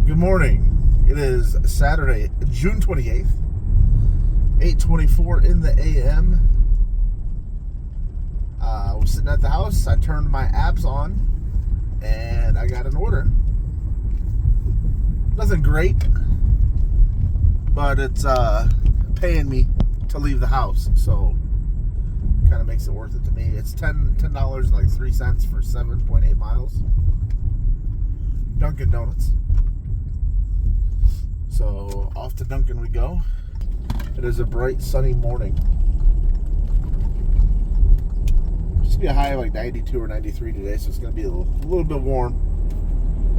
Good morning. It is Saturday, June 28th, 8:24 in the a.m. I was sitting at the house. I turned my apps on, and I got an order. Nothing great, but it's paying me to leave the house, so kind of makes it worth it to me. It's $10.03 for 7.8 miles. Dunkin' Donuts. So off to Dunkin' we go. It is a bright, sunny morning. It's gonna be a high of like 92 or 93 today, so it's gonna be a little bit warm.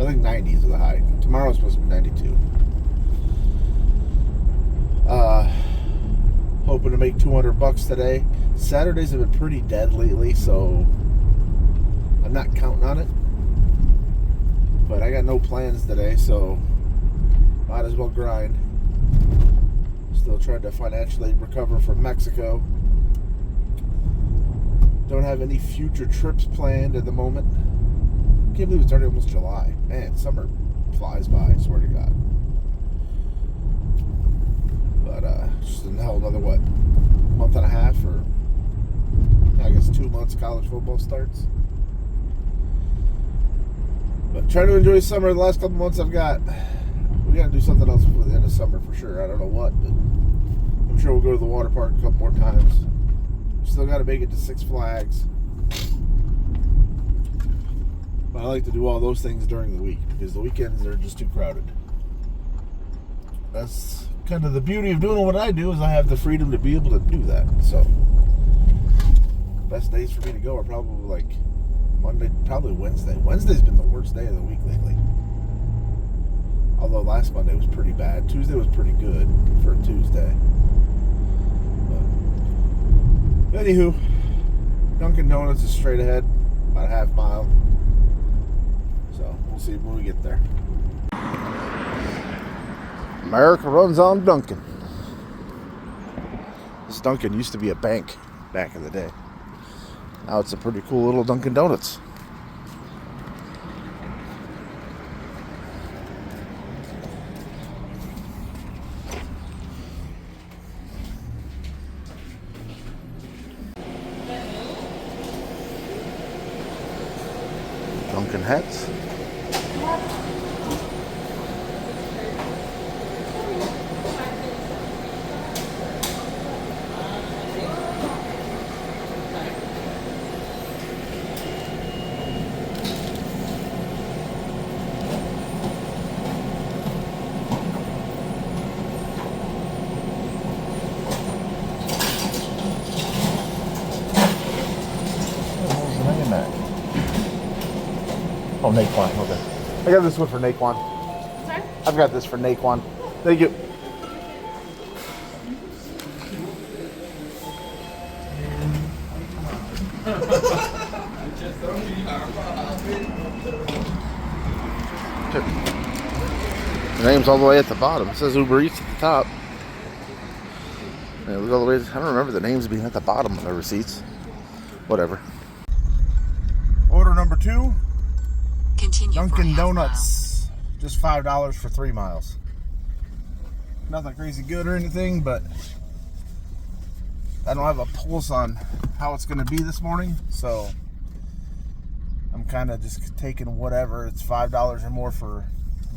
I think 90s are the high. Tomorrow's supposed to be 92. Hoping to make $200 today. Saturdays have been pretty dead lately, so I'm not counting on it. But I got no plans today, so might as well grind. Still trying to financially recover from Mexico. Don't have any future trips planned at the moment. Can't believe it's already almost July. Man, summer flies by, I swear to God. But just in hell another month and a half, or I guess 2 months college football starts. But trying to enjoy summer. The last couple months we gotta do something else before the end of summer for sure. I don't know what, but I'm sure we'll go to the water park a couple more times. Still gotta make it to Six Flags. But I like to do all those things during the week because the weekends are just too crowded. That's kind of the beauty of doing what I do, is I have the freedom to be able to do that. So best days for me to go are probably like Monday, probably Wednesday. Wednesday's been the worst day of the week lately. Although last Monday was pretty bad. Tuesday was pretty good for a Tuesday. But anywho, Dunkin' Donuts is straight ahead, about a half mile. So we'll see when we get there. America runs on Dunkin'. This Dunkin' used to be a bank back in the day. Now it's a pretty cool little Dunkin' Donuts. Dunkin' hats. Oh, Naquan, okay. I got this one for Naquan. Sorry? I've got this for Naquan. Thank you. The name's all the way at the bottom. It says Uber Eats at the top. Yeah, look all the way. I don't remember the names being at the bottom of the receipts. Whatever. Order number 2. Dunkin' Donuts. Just $5 for 3 miles. Nothing crazy good or anything, but I don't have a pulse on how it's going to be this morning, so I'm kind of just taking whatever. It's $5 or more for,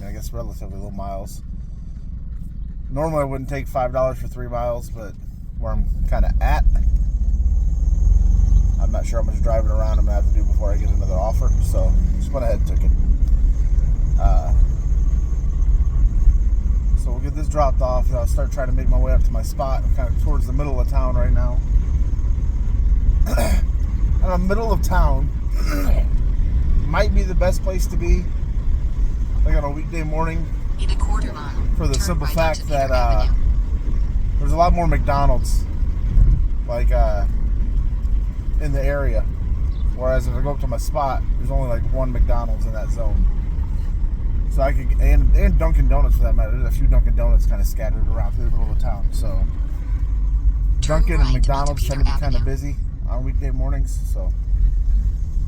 I guess, relatively low miles. Normally I wouldn't take $5 for 3 miles, but where I'm kind of at, I'm not sure how much driving around I'm going to have to do before I get another offer, so just went ahead and took it. So we'll get this dropped off. I'll start trying to make my way up to my spot. I'm kind of towards the middle of town right now. In the middle of town might be the best place to be, like on a weekday morning, in a quarter mile, for the simple fact that there's a lot more McDonald's like in the area, whereas if I go up to my spot, there's only like one McDonald's in that zone. So I could, and Dunkin' Donuts for that matter. There's a few Dunkin' Donuts kind of scattered around through the middle of town. So Dunkin' and McDonald's tend to be kind of busy on weekday mornings. So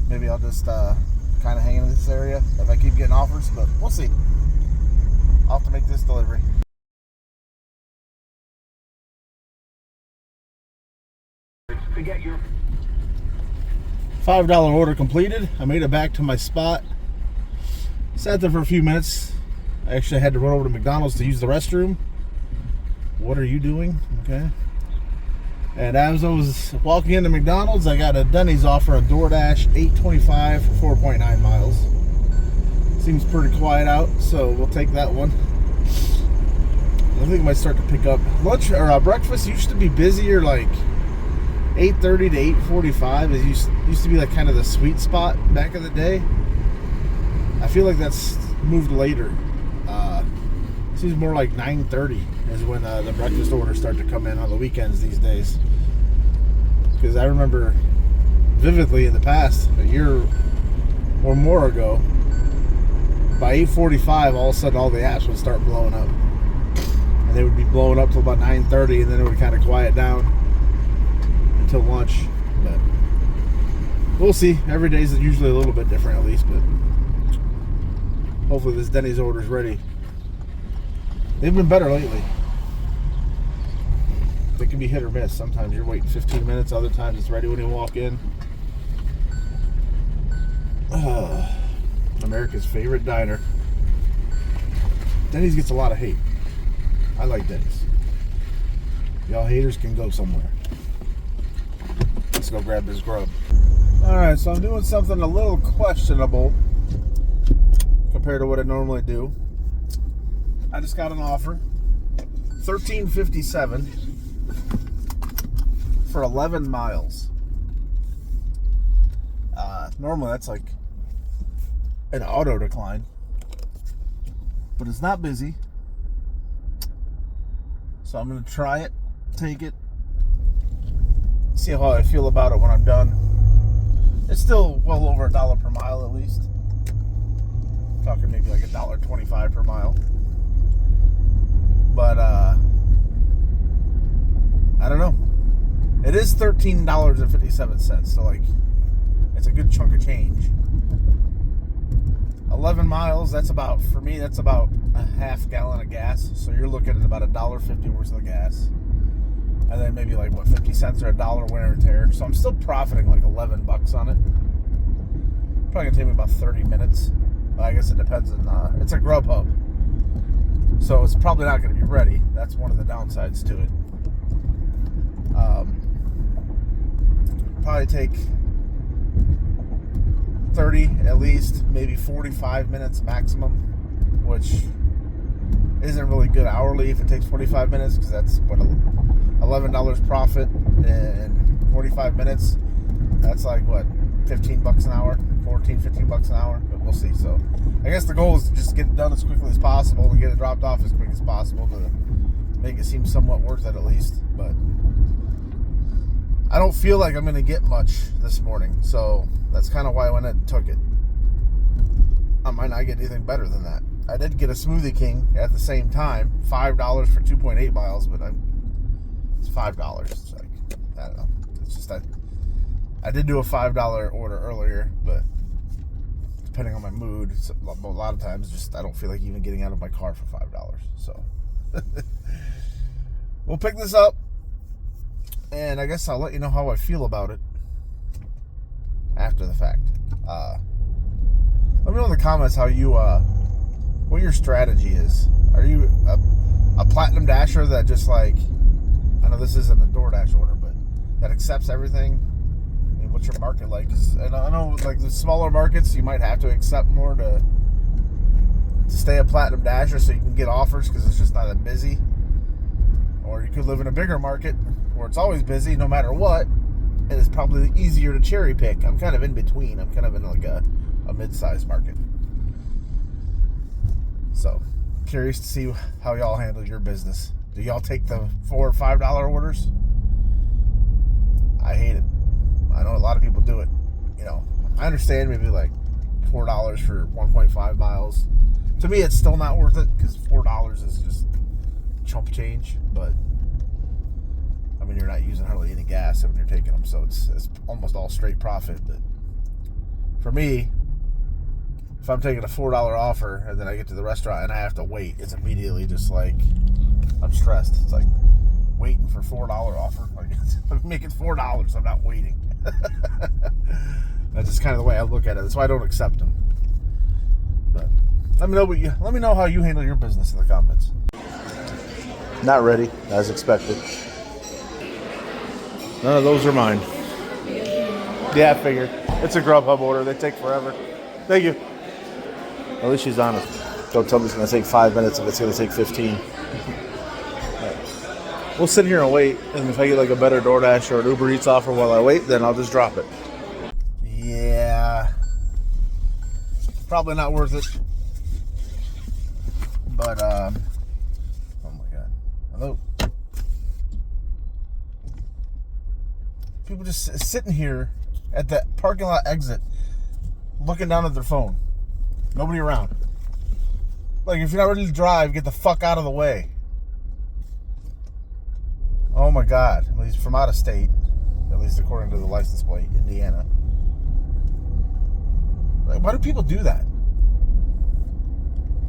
maybe I'll just kind of hang in this area if I keep getting offers, but we'll see. I'll have to make this delivery. To get your $5 order completed. I made it back to my spot. Sat there for a few minutes. I actually had to run over to McDonald's to use the restroom. What are you doing? Okay. And as I was walking into McDonald's, I got a Denny's offer on DoorDash, $8.25 for 4.9 miles. Seems pretty quiet out, so we'll take that one. I think I might start to pick up lunch or breakfast. Used to be busier, like 8:30 to 8:45. It used to be like kind of the sweet spot back in the day. I feel like that's moved later. Seems more like 9:30 is when the breakfast orders start to come in on the weekends these days. Because I remember vividly in the past, a year or more ago, by 8:45, all of a sudden all the apps would start blowing up. And they would be blowing up till about 9:30, and then it would kind of quiet down until lunch. But we'll see. Every day is usually a little bit different at least, but hopefully this Denny's order is ready. They've been better lately. They can be hit or miss. Sometimes you're waiting 15 minutes, other times it's ready when you walk in. America's favorite diner. Denny's gets a lot of hate. I like Denny's. Y'all haters can go somewhere. Let's go grab this grub. Alright, so I'm doing something a little questionable compared to what I normally do. I just got an offer, $13.57 for 11 miles. Normally that's like an auto decline, but it's not busy, so I'm gonna try it, take it, see how I feel about it when I'm done. It's still well over $1 per mile at least. Talking maybe like $1.25 per mile. But I don't know. It is $13.57, so like it's a good chunk of change. 11 miles, that's about, for me, that's about a half gallon of gas. So you're looking at about $1.50 worth of gas. And then maybe like what, 50 cents or $1 wear and tear. So I'm still profiting like 11 bucks on it. Probably gonna take me about 30 minutes. I guess it depends on, it's a GrubHub. So it's probably not going to be ready. That's one of the downsides to it. Probably take 30 at least, maybe 45 minutes maximum, which isn't really good hourly if it takes 45 minutes, because that's what, $11 profit in 45 minutes. That's like what, 15 bucks an hour, 15 bucks an hour, but we'll see. So I guess the goal is to just get it done as quickly as possible and get it dropped off as quick as possible to make it seem somewhat worth it at least. But I don't feel like I'm going to get much this morning, so that's kind of why I went ahead and took it. I might not get anything better than that. I did get a Smoothie King at the same time, $5 for 2.8 miles, but it's $5. It's like, I don't know. It's just I did do a $5 order earlier, but depending on my mood, a lot of times just I don't feel like even getting out of my car for $5. So we'll pick this up, and I guess I'll let you know how I feel about it after the fact. Let me know in the comments how you what your strategy is. Are you a platinum dasher that just like, I know this isn't a DoorDash order, but that accepts everything? I mean, what's your market like? 'Cause I know like the smaller markets, you might have to accept more to stay a platinum dasher so you can get offers because it's just not that busy. Or you could live in a bigger market where it's always busy no matter what, and it's probably easier to cherry pick. I'm kind of in between. I'm kind of in like a mid-sized market. So, curious to see how y'all handle your business. Do y'all take the $4 or $5 orders? I hate it. I know a lot of people do it. You know, I understand maybe like $4 for 1.5 miles. To me, it's still not worth it because $4 is just chump change. But I mean, you're not using hardly any gas when you're taking them, so it's almost all straight profit. But for me, if I'm taking a $4 offer and then I get to the restaurant and I have to wait, it's immediately just like, I'm stressed. It's like waiting for $4 offer. Like, I'm making $4. I'm not waiting. That's just kind of the way I look at it. That's why I don't accept them. But let me know how you handle your business in the comments. Not ready, as expected. None of those are mine. Yeah, I figured. It's a GrubHub order. They take forever. Thank you. At least she's honest. Don't tell me it's going to take 5 minutes if it's going to take 15. We'll sit here and wait, and if I get like a better DoorDash or an Uber Eats offer while I wait, then I'll just drop it. Yeah. Probably not worth it. But, oh my God. Hello. People just sitting here at the parking lot exit looking down at their phone. Nobody around. Like, if you're not ready to drive, get the fuck out of the way. Oh my God. At least from out of state. At least according to the license plate, Indiana. Like, why do people do that?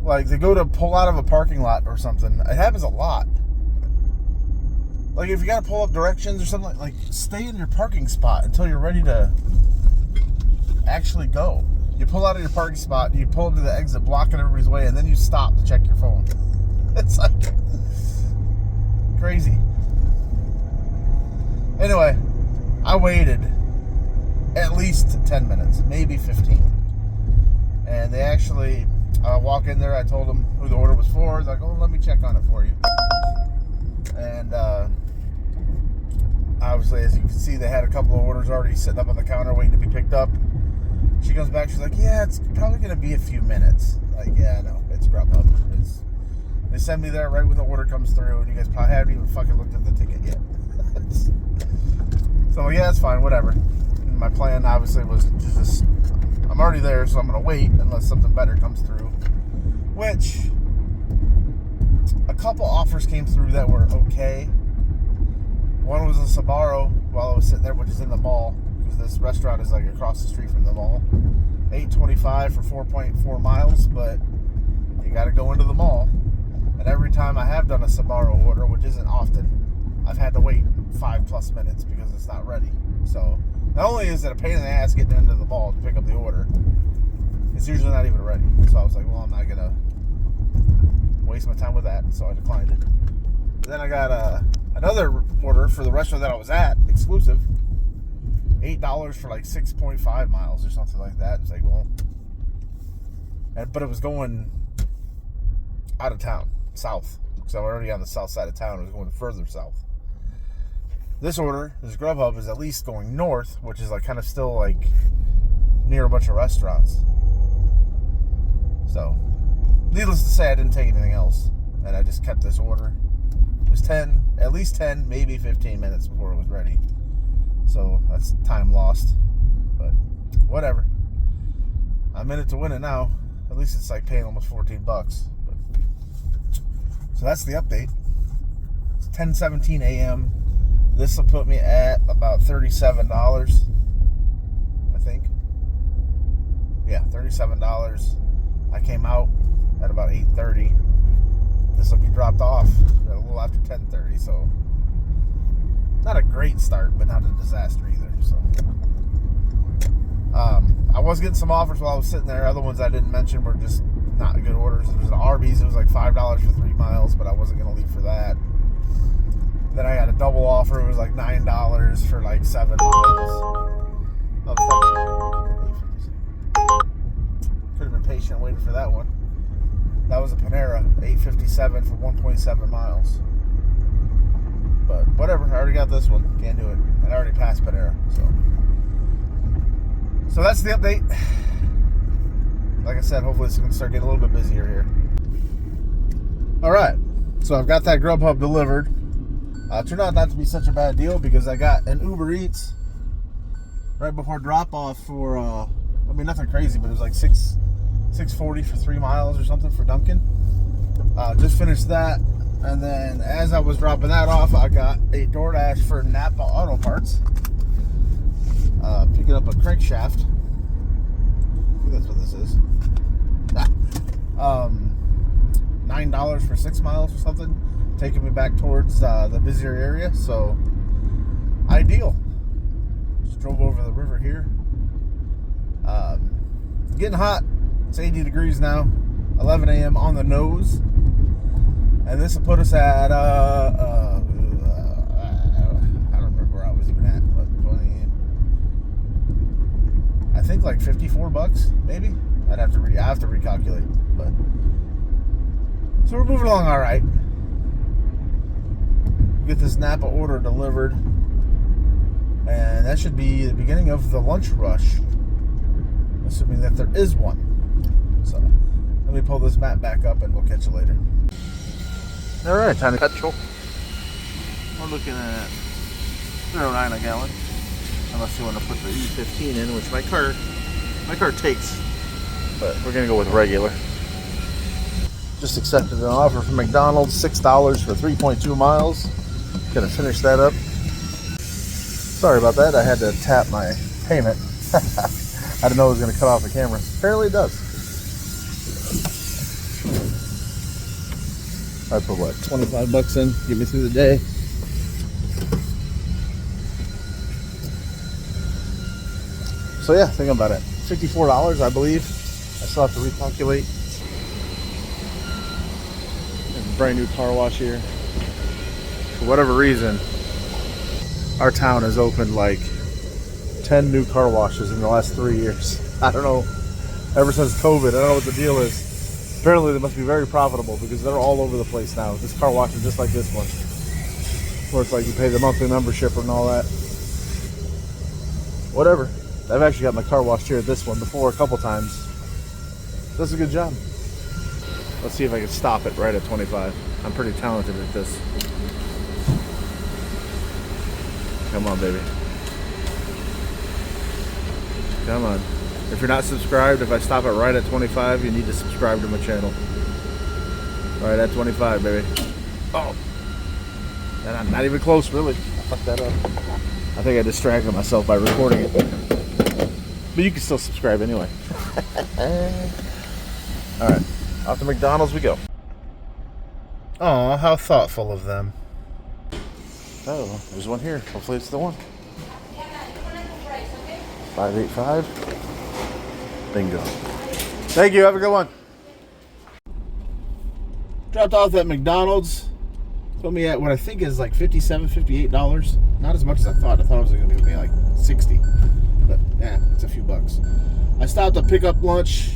Like, they go to pull out of a parking lot or something. It happens a lot. Like, if you gotta pull up directions or something, like stay in your parking spot until you're ready to actually go. You pull out of your parking spot, you pull up to the exit, blocking everybody's way, and then you stop to check your phone. It's like crazy. Anyway, I waited at least 10 minutes, maybe 15. And they actually, I walk in there, I told them who the order was for. They're like, oh, let me check on it for you. And obviously, as you can see, they had a couple of orders already sitting up on the counter waiting to be picked up. She comes back, she's like, yeah, it's probably going to be a few minutes. Like, yeah, I know, it's GrubHub. They send me there right when the order comes through, and you guys probably haven't even fucking looked at the ticket yet. So, yeah, it's fine, whatever. And my plan, obviously, was to just, I'm already there, so I'm going to wait unless something better comes through. Which, a couple offers came through that were okay. One was a Sbarro while I was sitting there, which is in the mall, because this restaurant is like across the street from the mall. $8.25 for 4.4 miles, but you got to go into the mall. And every time I have done a Sbarro order, which isn't often, I've had to wait 5+ minutes because it's not ready. So not only is it a pain in the ass getting into the mall to pick up the order, it's usually not even ready. So I was like, well, I'm not gonna waste my time with that, so I declined it. But then I got another order for the restaurant that I was at, exclusive, $8 for like 6.5 miles or something like that. It's like, well, but it was going out of town, south, because I'm already on the south side of town. It was going further south. This order, this GrubHub, is at least going north, which is like kind of still like near a bunch of restaurants. So, needless to say, I didn't take anything else, and I just kept this order. It was at least 10, maybe 15 minutes before it was ready. So that's time lost, but whatever. I'm in it to win it now. At least it's like paying almost $14. But, so that's the update. It's 10:17 a.m. This will put me at about $37, I think. Yeah, $37. I came out at about 8:30. This will be dropped off at a little after 10:30, so not a great start, but not a disaster either. So I was getting some offers while I was sitting there. Other ones I didn't mention were just not good orders. There was an Arby's. It was like $5 for 3 miles, but I wasn't going to leave for that. Then I got a double offer. It was like $9 for like 7 miles. Could have been patient waiting for that one. That was a Panera, $8.57 for 1.7 miles. But whatever, I already got this one. Can't do it. And I already passed Panera. So that's the update. Like I said, hopefully it's going to start getting a little bit busier here. Alright, so I've got that GrubHub delivered. It turned out not to be such a bad deal because I got an Uber Eats right before drop-off for, nothing crazy, but it was like $6.40 for 3 miles or something for Dunkin'. Just finished that, and then as I was dropping that off, I got a DoorDash for Napa Auto Parts. Picking up a crankshaft. I think that's what this is. $9 for 6 miles or something, taking me back towards the busier area. So ideal. Just drove over the river here. Getting hot. It's 80 degrees now. 11 a.m. on the nose, and this will put us at I don't remember where I was even at, but 20. I think like $54, maybe. I have to recalculate, but so we're moving along all right. Get this Napa order delivered, and that should be the beginning of the lunch rush, assuming that there is one. So let me pull this map back up, and we'll catch you later. All right, time to petrol. We're looking at 0.9 a gallon, unless you want to put the E15 in, which my car takes. But we're gonna go with regular. Just accepted an offer from McDonald's, $6 for 3.2 miles. Gonna finish that up. Sorry about that. I had to tap my payment. I didn't know it was gonna cut off the camera. Apparently it does. I put what, $25 in, get me through the day. So yeah, think about it. $54, I believe. I still have to recalculate. There's a brand new car wash here. For whatever reason, our town has opened like 10 new car washes in the last 3 years. I don't know. Ever since COVID, I don't know what the deal is. Apparently they must be very profitable because they're all over the place now. This car wash is just like this one, where it's like you pay the monthly membership and all that. Whatever. I've actually got my car washed here at this one before a couple times. Does a good job. Let's see if I can stop it right at 25. I'm pretty talented at this. Come on, baby. Come on. If you're not subscribed, if I stop it right at 25, you need to subscribe to my channel. Right at 25, baby. Oh. And I'm not even close, really. I fucked that up. I think I distracted myself by recording it. But you can still subscribe anyway. Alright. Off to McDonald's we go. Aw, how thoughtful of them. Oh, there's one here. Hopefully it's the one. 585. Bingo. Thank you. Have a good one. Dropped off at McDonald's. Put me at what I think is like $57, $58. Not as much as I thought. I thought it was going to be like 60. But yeah, it's a few bucks. I stopped to pick up lunch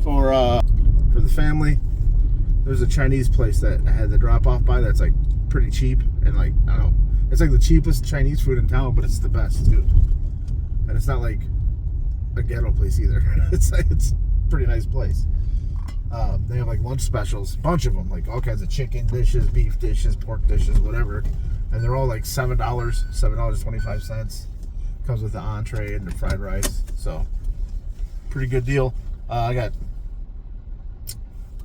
for the family. There's a Chinese place that I had to drop off by that's like pretty cheap, and like, I don't know, it's like the cheapest Chinese food in town, but it's the best too. And it's not like a ghetto place either. It's a pretty nice place. They have like lunch specials, bunch of them, like all kinds of chicken dishes, beef dishes, pork dishes, whatever, and they're all like $7.25. Comes with the entree and the fried rice, so pretty good deal. I got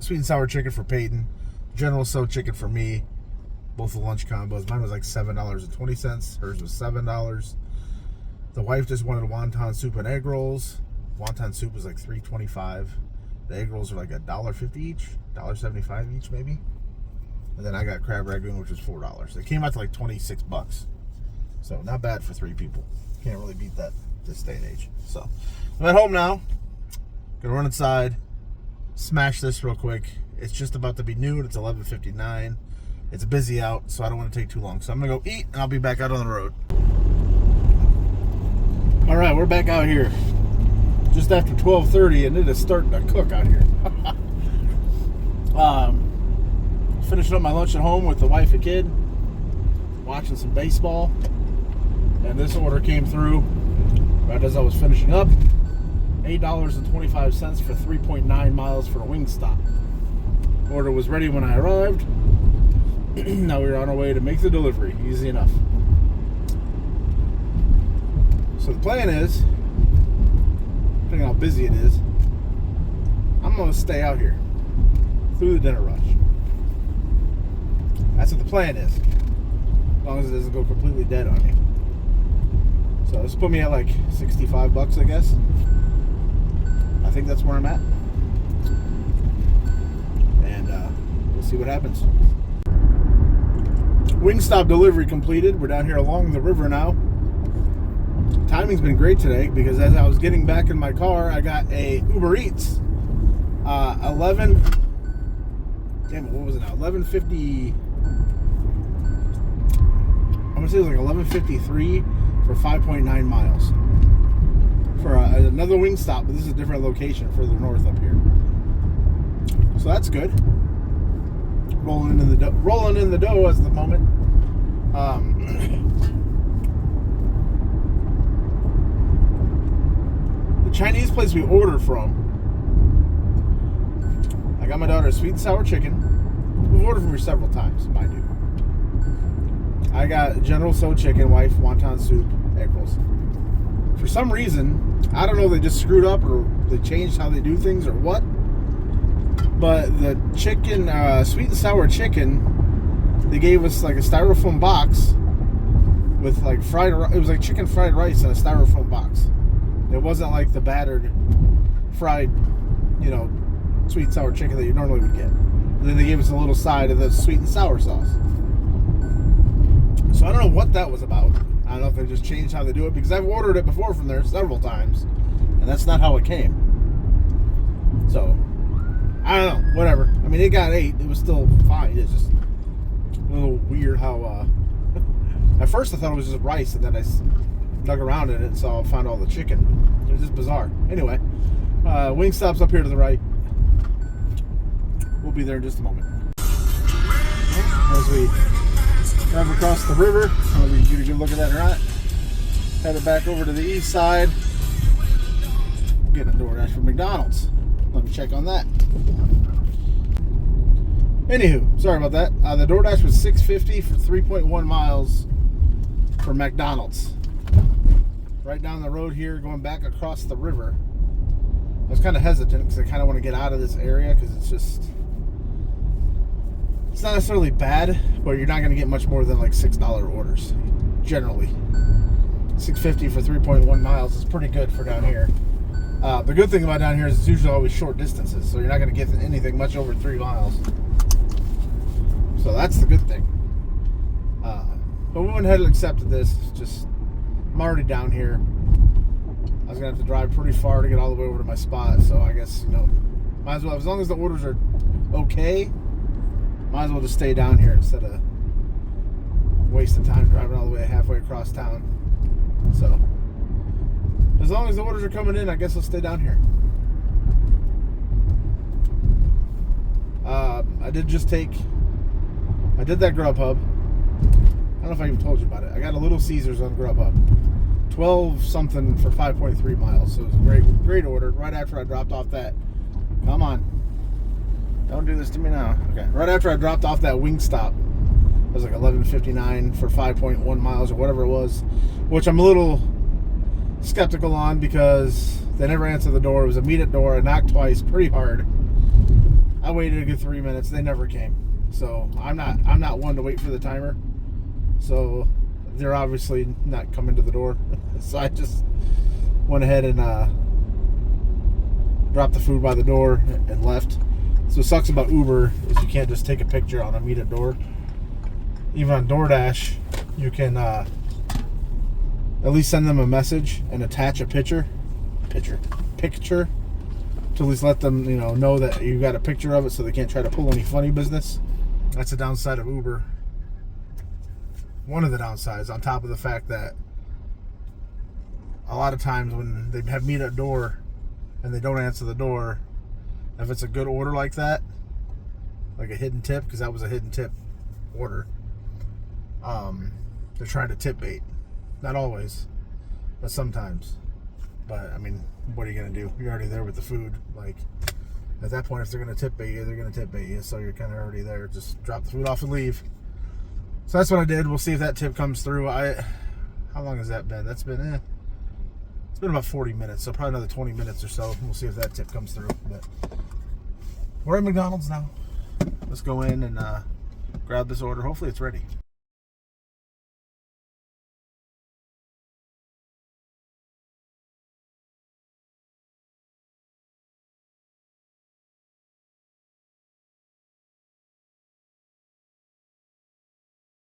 sweet and sour chicken for Peyton, General Tso chicken for me, both the lunch combos. Mine was like $7.20. Hers was $7. The wife just wanted wonton soup and egg rolls. Wonton soup was like $3.25. The egg rolls are like $1.50 each, $1.75 each maybe. And then I got crab ragoon, which was $4. It came out to like $26. So not bad for 3 people. Can't really beat that this day and age. So I'm at home now. Gonna run inside, smash this real quick. It's just about to be noon. It's 11:59. It's busy out, so I don't want to take too long. So I'm gonna go eat, and I'll be back out on the road. All right, we're back out here. Just after 12:30, and it is starting to cook out here. Finishing up my lunch at home with the wife and kid, watching some baseball, and this order came through right as I was finishing up. $8.25 for 3.9 miles for a Wingstop. Order was ready when I arrived. Now we're on our way to make the delivery. Easy enough. So the plan is, depending on how busy it is, I'm going to stay out here through the dinner rush. That's what the plan is. As long as it doesn't go completely dead on me. So this put me at like $65, I guess. I think that's where I'm at. see what happens. Wingstop delivery completed. We're down here along the river now. Timing's been great today because as I was getting back in my car, I got a Uber Eats. 11:50. I'm gonna say it was like 11:53 for 5.9 miles for another Wingstop, but this is a different location further north up here. So that's good. Rolling in the dough as the moment. The Chinese place we ordered from, I got my daughter a sweet and sour chicken. We've ordered from her several times, mind you. I got General Tso chicken, wife, wonton soup, egg rolls. For some reason, I don't know if they just screwed up or they changed how they do things or what, but the chicken, sweet and sour chicken, they gave us like a styrofoam box with like it was like chicken fried rice in a styrofoam box. It wasn't like the battered fried, sweet and sour chicken that you normally would get. And then they gave us a little side of the sweet and sour sauce. So I don't know what that was about. I don't know if they just changed how they do it, because I've ordered it before from there several times, and that's not how it came. So, I don't know. Whatever. I mean, it got 8. It was still fine. It's just a little weird how... at first I thought it was just rice, and then I dug around in it and found all the chicken. It was just bizarre. Anyway, Wingstop's up here to the right. We'll be there in just a moment. As we drive across the river, I don't know if you get a good look at that or not. Headed back over to the east side. We'll get a DoorDash from McDonald's. Let me check on that. Anywho, sorry about that. The DoorDash was $6.50 for 3.1 miles for McDonald's. Right down the road here, going back across the river. I was kind of hesitant because I kind of want to get out of this area because it's not necessarily bad, but you're not going to get much more than like $6 orders, generally. $6.50 for 3.1 miles is pretty good for down here. The good thing about down here is it's usually always short distances, so you're not going to get anything much over 3 miles. So that's the good thing. But we went ahead and accepted this. I'm already down here. I was going to have to drive pretty far to get all the way over to my spot, so I guess, might as well, as long as the orders are okay, might as well just stay down here instead of wasting time driving all the way halfway across town. So, as long as the orders are coming in, I guess I'll stay down here. I did that GrubHub. I don't know if I even told you about it. I got a Little Caesars on GrubHub. 12 something for 5.3 miles. So it was a great order. Right after I dropped off that, come on, don't do this to me now. Okay, right after I dropped off that Wingstop, it was like 11:59 for 5.1 miles or whatever it was, which I'm a little skeptical on because they never answered the door. It was a meet-it door. I knocked twice, pretty hard. I waited a good 3 minutes. They never came. So I'm not one to wait for the timer. So they're obviously not coming to the door. So I just went ahead and dropped the food by the door and left. So what sucks about Uber is you can't just take a picture on a meet-it door. Even on DoorDash, you can at least send them a message and attach a picture to at least let them know that you got a picture of it, so they can't try to pull any funny business. That's the downside of Uber. One of the downsides, on top of the fact that a lot of times when they have meet-it door and they don't answer the door, if it's a good order like that, like a hidden tip, because that was a hidden tip order, they're trying to tip bait. Not always, but sometimes. But I mean, what are you gonna do? You're already there with the food. Like, at that point, if they're gonna tip bait you, they're gonna tip bait you. So you're kind of already there. Just drop the food off and leave. So that's what I did. We'll see if that tip comes through. How long has that been? That's been it's been about 40 minutes, so probably another 20 minutes or so. We'll see if that tip comes through. But we're at McDonald's now. Let's go in and grab this order. Hopefully it's ready.